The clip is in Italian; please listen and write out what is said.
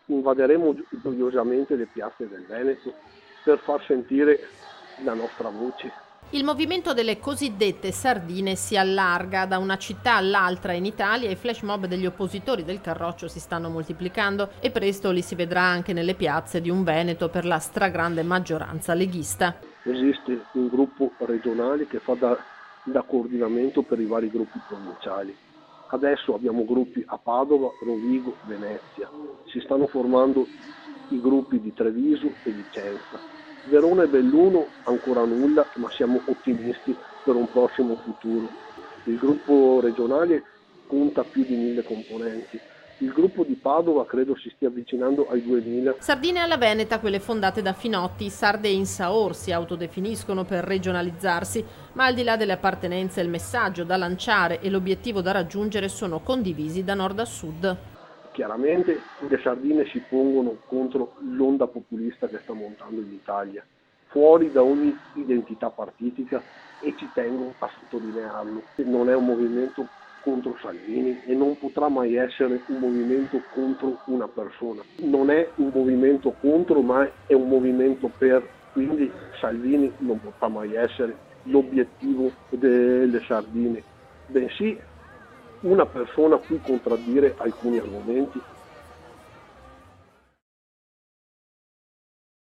invaderemo gioiosamente le piazze del Veneto per far sentire la nostra voce. Il movimento delle cosiddette sardine si allarga da una città all'altra in Italia. I flash mob degli oppositori del Carroccio si stanno moltiplicando e presto li si vedrà anche nelle piazze di un Veneto per la stragrande maggioranza leghista. Esiste un gruppo regionale che fa da coordinamento per i vari gruppi provinciali. Adesso abbiamo gruppi a Padova, Rovigo, Venezia. Si stanno formando i gruppi di Treviso e Vicenza. Verona e Belluno ancora nulla, ma siamo ottimisti per un prossimo futuro. Il gruppo regionale conta più di 1000 componenti. Il gruppo di Padova credo si stia avvicinando ai 2000. Sardine alla Veneta, quelle fondate da Finotti, sarde in Saor si autodefiniscono per regionalizzarsi, ma al di là delle appartenenze il messaggio da lanciare e l'obiettivo da raggiungere sono condivisi da nord a sud. Chiaramente le sardine si pongono contro l'onda populista che sta montando in Italia, fuori da ogni identità partitica, e ci tengo a sottolinearlo. Non è un movimento contro Salvini e non potrà mai essere un movimento contro una persona. Non è un movimento contro, ma è un movimento per, quindi Salvini non potrà mai essere l'obiettivo delle sardine, bensì una persona a cui contraddire alcuni argomenti